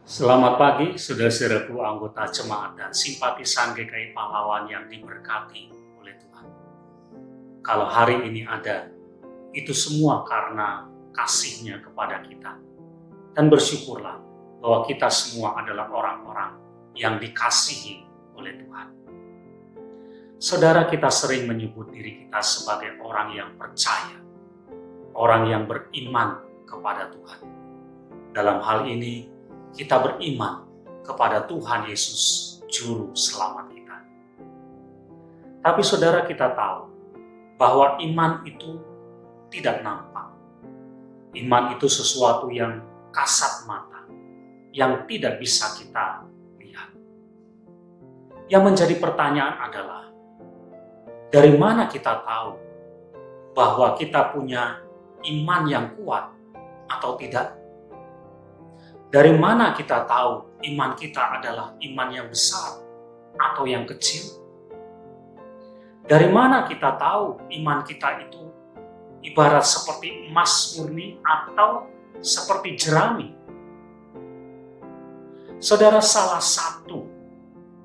Selamat pagi, saudara-saudaraku anggota jemaat dan simpatisan GKI Pahlawan yang diberkati oleh Tuhan. Kalau hari ini ada, itu semua karena kasih-Nya kepada kita. Dan bersyukurlah bahwa kita semua adalah orang-orang yang dikasihi oleh Tuhan. Saudara, kita sering menyebut diri kita sebagai orang yang percaya, orang yang beriman kepada Tuhan. Dalam hal ini, kita beriman kepada Tuhan Yesus, Juru Selamat kita. Tapi saudara, kita tahu bahwa iman itu tidak nampak. Iman itu sesuatu yang kasat mata, yang tidak bisa kita lihat. Yang menjadi pertanyaan adalah, dari mana kita tahu bahwa kita punya iman yang kuat atau tidak? Dari mana kita tahu iman kita adalah iman yang besar atau yang kecil? Dari mana kita tahu iman kita itu ibarat seperti emas murni atau seperti jerami? Saudara, salah satu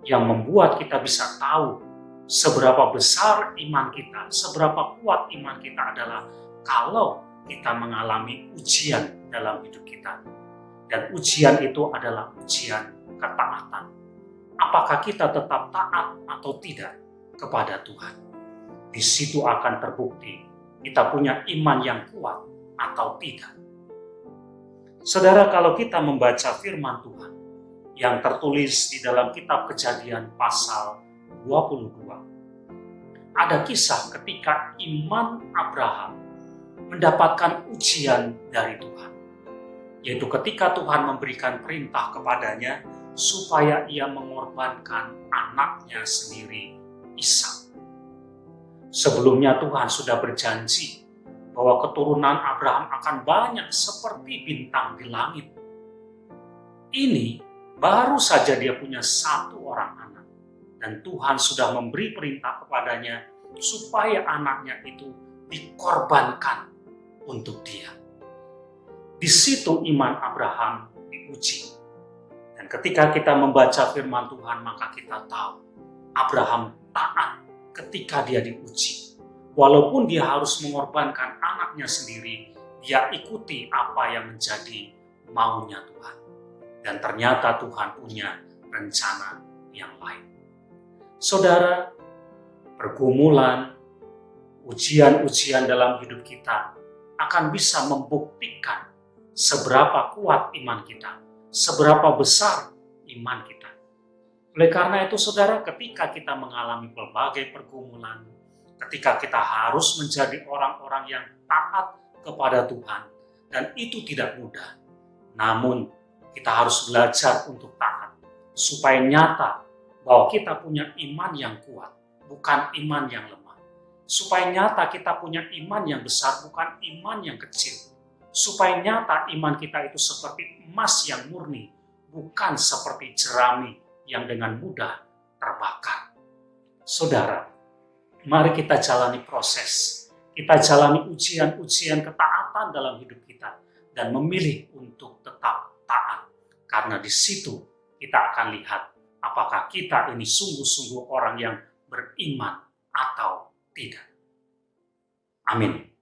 yang membuat kita bisa tahu seberapa besar iman kita, seberapa kuat iman kita adalah kalau kita mengalami ujian dalam hidup kita. Dan ujian itu adalah ujian ketaatan. Apakah kita tetap taat atau tidak kepada Tuhan? Di situ akan terbukti kita punya iman yang kuat atau tidak. Saudara, kalau kita membaca firman Tuhan yang tertulis di dalam kitab Kejadian pasal 22, ada kisah ketika iman Abraham mendapatkan ujian dari Tuhan. Yaitu ketika Tuhan memberikan perintah kepadanya supaya ia mengorbankan anaknya sendiri, Ishak. Sebelumnya Tuhan sudah berjanji bahwa keturunan Abraham akan banyak seperti bintang di langit. Ini baru saja dia punya satu orang anak. Dan Tuhan sudah memberi perintah kepadanya supaya anaknya itu dikorbankan untuk dia. Di situ iman Abraham diuji. Dan ketika kita membaca firman Tuhan, maka kita tahu Abraham taat ketika dia diuji. Walaupun dia harus mengorbankan anaknya sendiri, dia ikuti apa yang menjadi maunya Tuhan. Dan ternyata Tuhan punya rencana yang lain. Saudara, pergumulan, ujian-ujian dalam hidup kita akan bisa membuktikan seberapa kuat iman kita, seberapa besar iman kita. Oleh karena itu, saudara, ketika kita mengalami berbagai pergumulan, ketika kita harus menjadi orang-orang yang taat kepada Tuhan, dan itu tidak mudah. Namun, kita harus belajar untuk taat, supaya nyata bahwa kita punya iman yang kuat, bukan iman yang lemah. Supaya nyata kita punya iman yang besar, bukan iman yang kecil. Supaya nyata iman kita itu seperti emas yang murni, bukan seperti jerami yang dengan mudah terbakar. Saudara, mari kita jalani proses, kita jalani ujian-ujian ketaatan dalam hidup kita, dan memilih untuk tetap taat. Karena di situ kita akan lihat apakah kita ini sungguh-sungguh orang yang beriman atau tidak. Amin.